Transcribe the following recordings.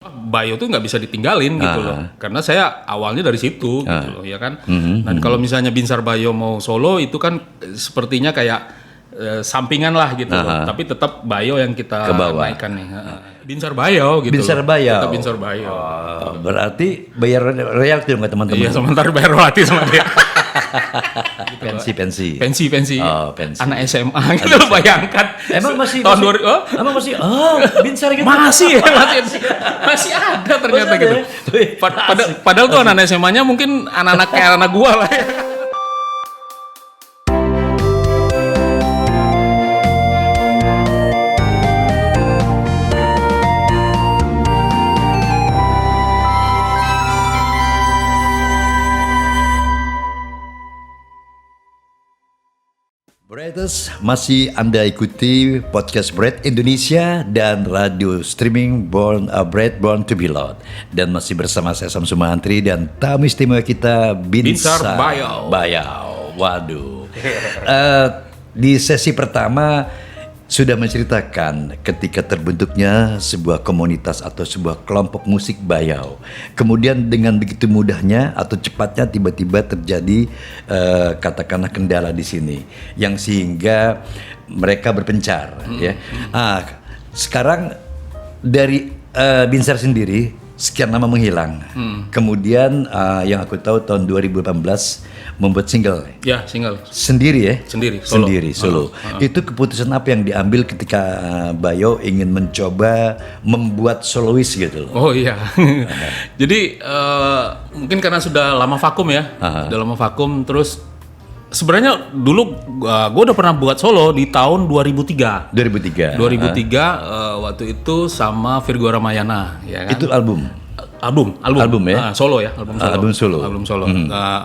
Bayo tuh nggak bisa ditinggalin gitu loh, karena saya awalnya dari situ gitu loh, ya kan. Dan kalau misalnya Binsar Bayo mau solo itu kan sepertinya kayak sampingan lah gitu loh, tapi tetap Bayo yang kita naikkan nih. Binsar Bayo gitu. Binsar loh. Bayo. Tetap Binsar Bayo. Oh, berarti bayar royalti nggak teman-teman? Iya, sementara bayar royalti sama dia. Pensi. Oh, pensi. Anak SMA gitu loh, bayangkan. Emang masih tahun 2000? Emang masih Binsar gitu. Masih ada ternyata Masih gitu. ada ya? Padahal tuh anak SMA-nya mungkin anak-anak kayak anak gua lah ya. Breaders, masih Anda ikuti podcast Bread Indonesia dan radio streaming Bread Born to be Loved. Dan masih bersama saya Samsu Mahantri dan tamu istimewa kita Binsar Bayo. Waduh. Di sesi pertama sudah menceritakan ketika terbentuknya sebuah komunitas atau sebuah kelompok musik Bayau. Kemudian dengan begitu mudahnya atau cepatnya tiba-tiba terjadi katakanlah kendala di sini yang sehingga mereka berpencar ya. Sekarang dari Binsar sendiri sekian lama menghilang. Kemudian yang aku tahu tahun 2018 membuat single. Ya, single. Sendiri ya? Sendiri, solo. Itu keputusan apa yang diambil ketika Bayo ingin mencoba membuat solois gitu loh? Oh iya. Jadi mungkin karena sudah lama vakum ya. Sudah lama vakum, terus sebenarnya dulu gue udah pernah buat solo di tahun 2003. 2003. Waktu itu sama Virgo Ramayana, ya kan? Itu album ya? Solo ya, album solo.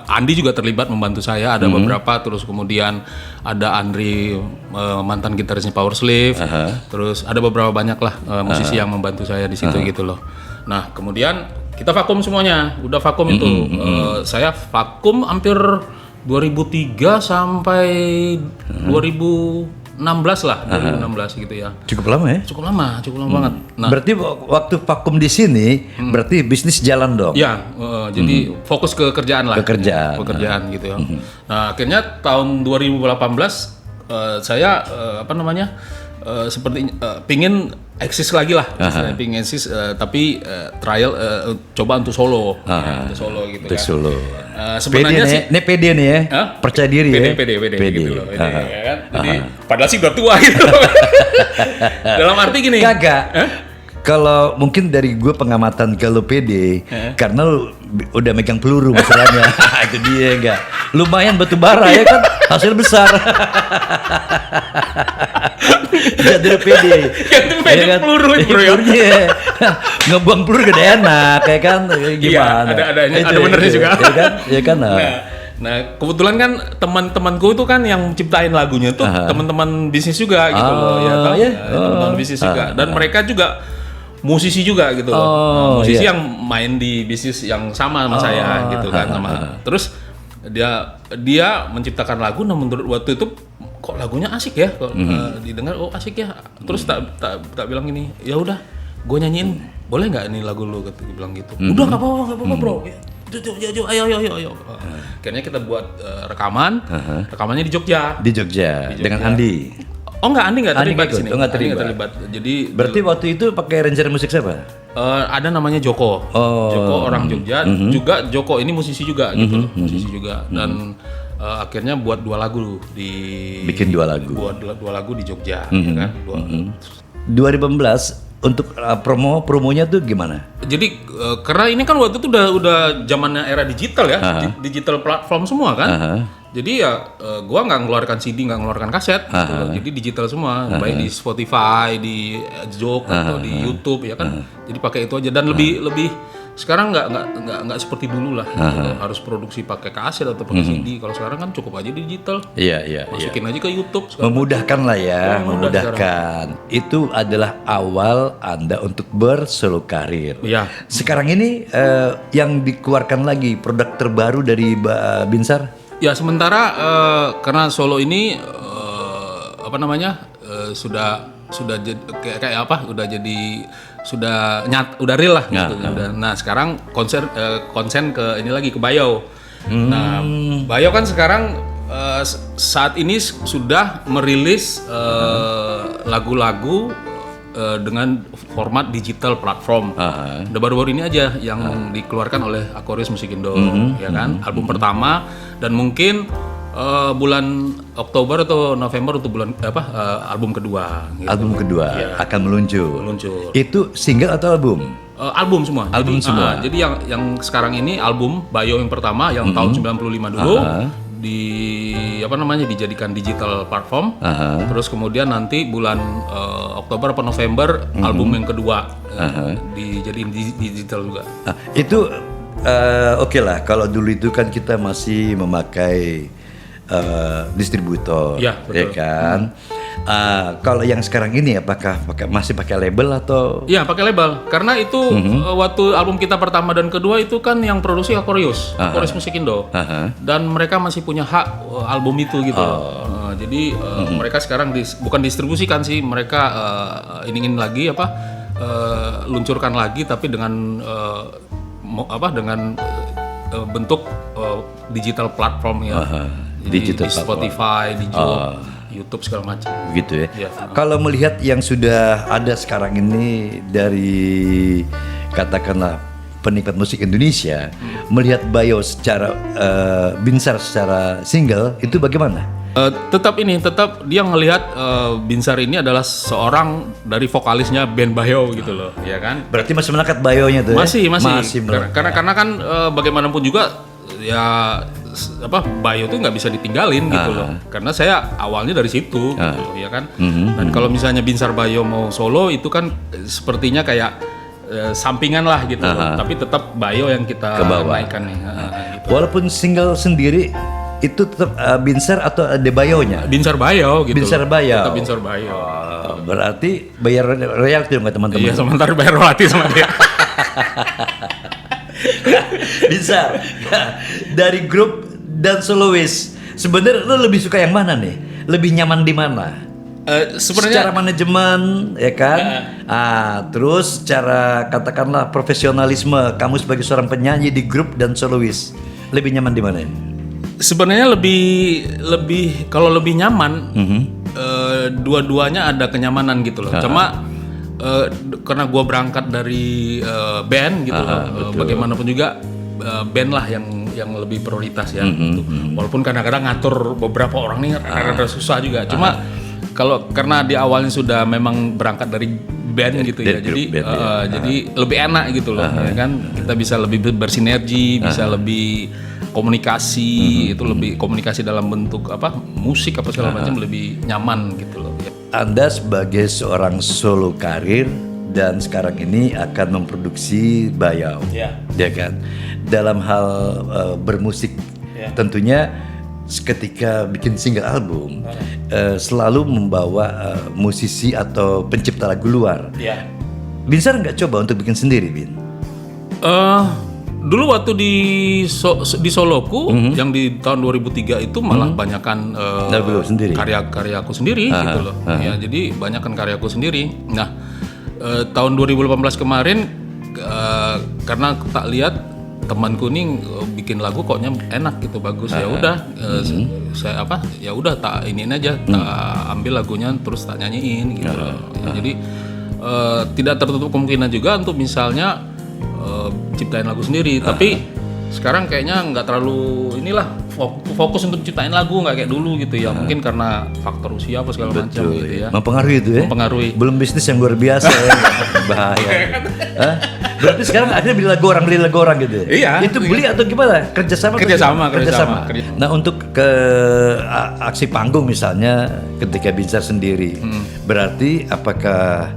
Andi juga terlibat membantu saya, ada beberapa, terus kemudian ada Andri mantan gitarisnya Power Slave, terus ada beberapa banyak lah musisi yang membantu saya di situ gitu loh. Nah kemudian kita vakum semuanya, udah vakum itu. Saya vakum hampir 2003 sampai 2016 lah, 2016 gitu ya. Cukup lama ya? Cukup lama banget. Nah, berarti waktu vakum di sini, berarti bisnis jalan dong? Ya, jadi fokus ke kerjaan lah. Pekerjaan gitu ya. Nah, akhirnya tahun 2018 saya seperti pingin eksis lagi lah. Pingin eksis, tapi trial coba untuk solo. Untuk solo gitu kan. Solo. Sebenarnya sih pede nih ya, percaya diri ya. Pede gitu loh. Ya kan? Jadi padahal sih udah tua gitu. Dalam arti gini. Kagak. Kalau mungkin dari gue pengamatan kalau pede, karena lu udah megang peluru masalahnya. Itu dia enggak. Lumayan batu bara ya kan, hasil besar. Jadi pede. Yang megang peluru bro ya. Ngebuang peluru gede enak, kayak kan gimana? Iya, ada benernya juga. Ya kan. Nah, kebetulan kan teman-temanku itu kan yang ciptain lagunya tuh teman-teman bisnis juga gitu loh, ya kan? Teman-teman bisnis juga, dan mereka juga musisi juga gitu loh. Musisi yang main di bisnis yang sama sama saya gitu kan, terus dia menciptakan lagu, namun menurut waktu itu kok lagunya asik ya, kok didengar asik ya, terus tak bilang gini, ya udah gue nyanyiin boleh nggak ini lagu lu, gitu bilang gitu. Udah nggak apa-apa bro, ayo. Akhirnya kita buat rekamannya di Jogja. Dengan Andi. Oh enggak, Andi nggak terlibat di sini. Nggak terlibat. Jadi berarti waktu itu pakai arranger musik siapa? Ada namanya Joko. Joko orang Jogja. Juga Joko ini musisi juga gitu. Musisi juga. Dan akhirnya buat dua lagu bikin dua lagu. Buat dua lagu di Jogja, ya kan? 2018 untuk promonya tuh gimana? Jadi karena ini kan waktu itu udah zamannya era digital ya, digital platform semua kan. Jadi ya gua nggak ngeluarkan CD, nggak ngeluarkan kaset, gitu. Jadi digital semua, baik di Spotify, di Jok atau di YouTube ya kan. Jadi pakai itu aja, dan lebih sekarang nggak seperti dulu lah. Harus produksi pakai kaset atau pakai CD. Kalau sekarang kan cukup aja digital. Iya. Masukin aja ke YouTube. Sekarang. Memudahkan lah ya, memudahkan. Itu adalah awal Anda untuk bersolo karir. Iya. Sekarang ini yang dikeluarkan lagi produk terbaru dari Binsar? Ya sementara karena solo ini sudah jadi kayak apa? Udah jadi udah real lah gitu. Nah sekarang konsen ke ini lagi ke Bayo. Nah Bayo kan sekarang saat ini sudah merilis lagu-lagu dengan format digital platform. Udah baru-baru ini aja yang dikeluarkan oleh Aquarius Musikindo, ya kan? Album pertama dan mungkin bulan Oktober atau November untuk album kedua. Gitu. Album kedua akan meluncur. Itu single atau album? Album semua. Jadi yang sekarang ini album Bayo yang pertama yang tahun 95 dulu dijadikan digital platform. Terus kemudian nanti bulan Oktober atau November album yang kedua dijadiin digital juga. Itu oke lah, kalau dulu itu kan kita masih memakai distributor, ya kan. Kalau yang sekarang ini apakah masih pakai label atau? Ya pakai label, karena itu waktu album kita pertama dan kedua itu kan yang produksi Aquarius Musikindo, dan mereka masih punya hak album itu gitu. Jadi mereka sekarang bukan distribusikan sih, mereka ingin lagi luncurkan lagi tapi dengan bentuk digital platform ya. Di Spotify, di YouTube segala macam. Begitu ya. Kalau melihat yang sudah ada sekarang ini dari katakanlah penikmat musik Indonesia, melihat Bayo secara Binsar secara single itu bagaimana? Tetap dia ngelihat Binsar ini adalah seorang dari vokalisnya band Bayo gitu loh, ya kan? Berarti masih melekat Bayonya tuh? Masih. Karena kan bagaimanapun juga ya Bayo tuh nggak bisa ditinggalin gitu loh, karena saya awalnya dari situ gitu, ya kan. Dan kalau misalnya Binsar Bayo mau solo itu kan sepertinya kayak sampingan lah gitu loh. Tapi tetap Bayo yang kita naikkan nih gitu. Walaupun single sendiri itu tetap Binsar atau ada Bayonya? Binsar Bayo gitu. Binsar Bayo. Tetap Binsar Bayo. Berarti bayar royalti nggak teman-teman? Iya, sementara bayar royalti sama dia. Bisa dari grup dan solois, sebenarnya lo lebih suka yang mana nih? Lebih nyaman di mana? Secara manajemen ya kan? Terus cara katakanlah profesionalisme kamu sebagai seorang penyanyi di grup dan solois, lebih nyaman di mana? Sebenarnya lebih kalau lebih nyaman dua-duanya ada kenyamanan gitu loh. Cuma karena gue berangkat dari band gitu loh, bagaimanapun juga band lah yang lebih prioritas ya. Gitu. Walaupun kadang-kadang ngatur beberapa orang nih rada susah juga. Cuma karena di awalnya sudah memang berangkat dari band gitu ya, jadi lebih enak gitu loh, ya kan. Kita bisa lebih bersinergi, bisa lebih komunikasi, itu lebih komunikasi dalam bentuk musik segala macam lebih nyaman gitu loh. Ya. Anda sebagai seorang solo karir dan sekarang ini akan memproduksi Bayo, ya kan. Dalam hal bermusik, tentunya ketika bikin single album selalu membawa musisi atau pencipta lagu luar. Binsar nggak coba untuk bikin sendiri, Bin? Dulu waktu di Soloku yang di tahun 2003 itu malah banyakan karya-karyaku sendiri gitu loh. Ya, jadi banyakan karyaku sendiri. Nah, tahun 2018 kemarin karena tak lihat temanku nih bikin lagu koknya enak gitu, bagus, ya udah saya tak iniin aja, tak ambil lagunya terus tak nyanyiin gitu loh. Ya, jadi tidak tertutup kemungkinan juga untuk misalnya ciptain lagu sendiri, tapi sekarang kayaknya nggak terlalu fokus untuk ciptain lagu, nggak kayak dulu gitu ya. Mungkin karena faktor usia segala macam gitu ya. Mempengaruhi itu ya? Mempengaruhi. Belum bisnis yang luar biasa ya. Bahaya. Berarti sekarang akhirnya beli lagu orang gitu ya? Iya. Itu beli atau gimana? Kerjasama. Nah, untuk ke aksi panggung misalnya ketika Binsar sendiri, berarti apakah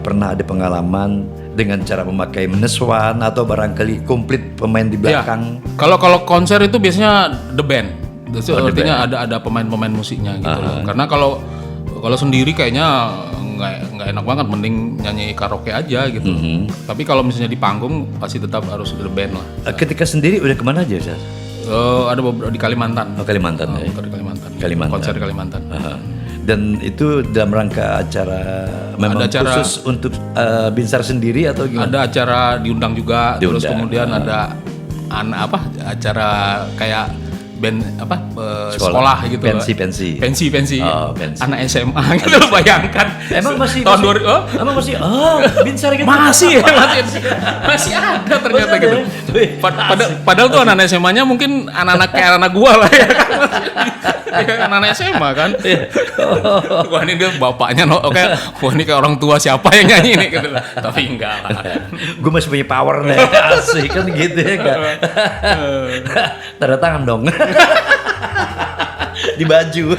pernah ada pengalaman dengan cara memakai meneswan atau barangkali komplit pemain di belakang? Kalau konser itu biasanya the band. Itu artinya ada pemain-pemain musiknya gitu loh. Karena kalau sendiri kayaknya nggak enak banget, mending nyanyi karaoke aja gitu. Tapi kalau misalnya di panggung pasti tetap harus the band lah. Ketika sendiri udah kemana aja, Sas? Ada beberapa di Kalimantan. Kalimantan ya. Di Kalimantan. Konser di Kalimantan. Dan itu dalam rangka acara memang acara, khusus untuk Binsar sendiri atau gimana? Ada acara diundang juga, terus kemudian ada acara kayak band sekolah gitu. Pensi. Anak SMA gitu loh, bayangkan. Emang masih tahun 2000 emang masih Binsar gitu. masih ada ternyata gitu. Padahal tuh anak SMA-nya mungkin anak-anak kayak anak gua lah ya kan. Anak-anak SMA kan. Wah ini dia bapaknya wah ini kayak orang tua siapa yang nyanyi ini gitu. Tapi enggak lah. Gue masih punya power nih. Asik kan gitu ya kan. Tanda tangan dong. Di baju.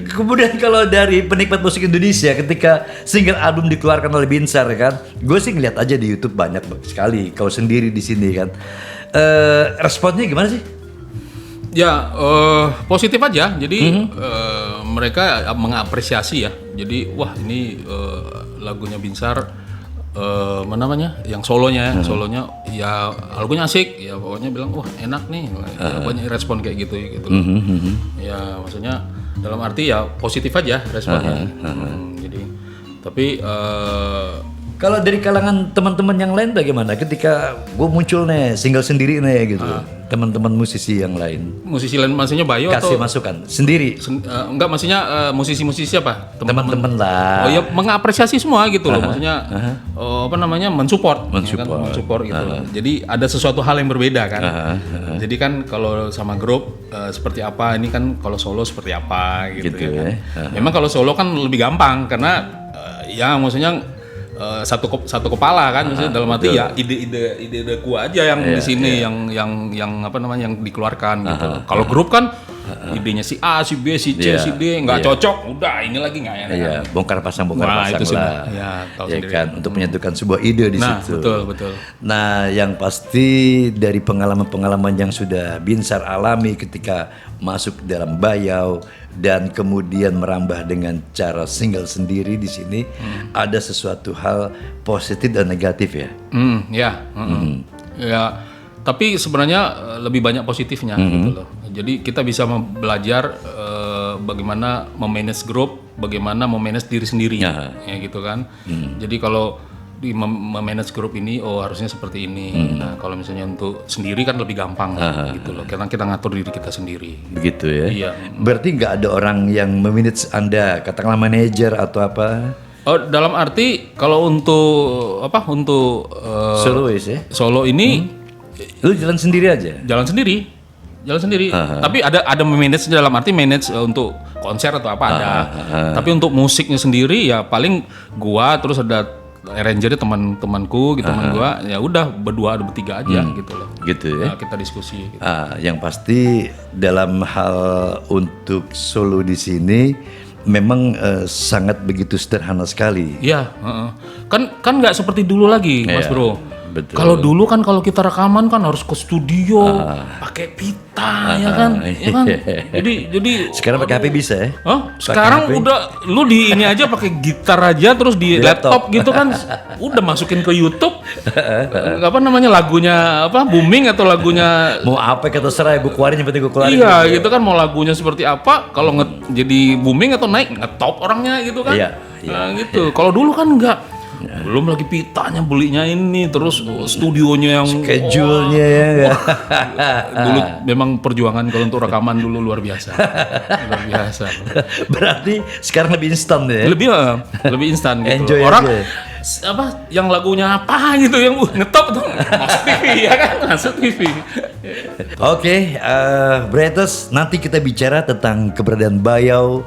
Kemudian kalau dari penikmat musik Indonesia, ketika single album dikeluarkan oleh Binsar kan, gue sih ngeliat aja di YouTube banyak sekali. Kau sendiri di sini kan, responnya gimana sih? Ya positif aja. Jadi mereka mengapresiasi ya. Jadi wah ini lagunya Binsar. Yang solonya ya lagunya asik ya, pokoknya bilang wah enak nih ya, banyak respon kayak gitu ya, maksudnya dalam arti ya positif aja responnya. Jadi tapi kalau dari kalangan teman-teman yang lain bagaimana ketika gue muncul nih single sendiri nih gitu, teman-teman musisi yang lain? Musisi lain maksudnya Bayo kasih atau masukan sendiri? Enggak, maksudnya musisi-musisi apa? Teman-teman lah. Oh ya mengapresiasi semua gitu loh, maksudnya mensupport gitu. Jadi ada sesuatu hal yang berbeda kan. Jadi kan kalau sama grup seperti apa, ini kan kalau solo seperti apa gitu ya kan. Memang kalau solo kan lebih gampang karena ya maksudnya satu kepala kan, maksudnya dalam arti ya ide gua aja yang di sini yang yang dikeluarkan gitu. Kalau grup kan idenya si A, si B, si C, si D nggak cocok, udah ini lagi nggak enak. Iya, bongkar pasang lah. Ya, tahu sendiri kan, untuk menyatukan sebuah ide di situ. Betul. Nah, yang pasti dari pengalaman-pengalaman yang sudah Binsar alami ketika masuk dalam Bayau dan kemudian merambah dengan cara single sendiri di sini, ada sesuatu hal positif dan negatif ya. Ya, tapi sebenarnya lebih banyak positifnya gitu loh. Jadi kita bisa belajar bagaimana memanage grup, bagaimana memanage diri sendiri, ya gitu kan. Jadi kalau di memanage grup ini, harusnya seperti ini. Nah, kalau misalnya untuk sendiri kan lebih gampang gitu loh, karena kita ngatur diri kita sendiri. Begitu ya? Iya. Berarti nggak ada orang yang memanage Anda, katakanlah manajer atau apa? Oh, dalam arti kalau untuk solois ya? Solo ini, lu jalan sendiri aja? Jalan sendiri. Tapi ada memanage dalam arti manage untuk konser atau apa ada. Tapi untuk musiknya sendiri ya paling gua terus ada arrangernya teman-temanku gitu, teman gua ya udah berdua atau bertiga aja gitu loh. Gitu ya. Nah, kita diskusi gitu. Yang pasti dalam hal untuk solo di sini memang sangat begitu sederhana sekali. Iya, kan nggak seperti dulu lagi, Mas Bro. Betul. Kalau dulu kan kalau kita rekaman kan harus ke studio, pakai pita ya kan. Jadi sekarang pakai HP bisa ya? Sekarang udah lu di ini aja pakai gitar aja terus di laptop gitu kan. Udah masukin ke YouTube. Lagunya booming atau lagunya mau apa kata terserah gue keluarin yang penting gue keluarin. Iya, gitu kan, mau lagunya seperti apa, kalau jadi booming atau naik ngetop orangnya gitu kan. Nah, gitu. Kalau dulu kan enggak. Belum lagi pitanya belinya ini, terus studionya yang schedule-nya ya. Dulu memang perjuangan kalau untuk rekaman dulu luar biasa. Berarti sekarang lebih instan ya? Lebih instan gitu. Enjoy orang aja. yang lagunya apa gitu yang ngetop tuh masuk TV ya kan, masuk TV. Oke, Bretos, nanti kita bicara tentang keberadaan Bayau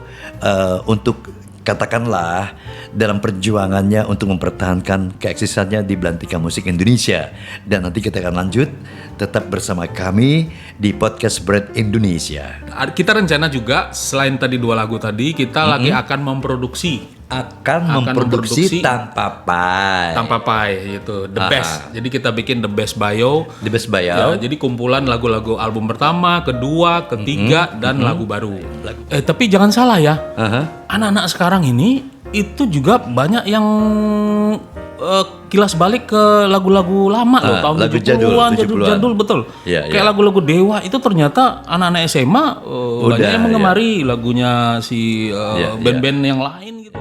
untuk katakanlah dalam perjuangannya untuk mempertahankan keeksistannya di belantika musik Indonesia. Dan nanti kita akan lanjut tetap bersama kami di podcast Bread Indonesia. Kita rencana juga selain tadi 2 lagu tadi, kita lagi akan memproduksi tanpa pai gitu, the best. Jadi kita bikin the best Bayau. Ya, jadi kumpulan lagu-lagu album pertama, kedua, ketiga dan lagu baru. Tapi jangan salah ya. Anak-anak sekarang ini itu juga banyak yang kilas balik ke lagu-lagu lama loh, tahun lagu 70-an, jadul, jadul betul. Iya, Kayak lagu-lagu Dewa itu ternyata anak-anak SMA banyak yang mengemari lagunya si band-band yang lain gitu.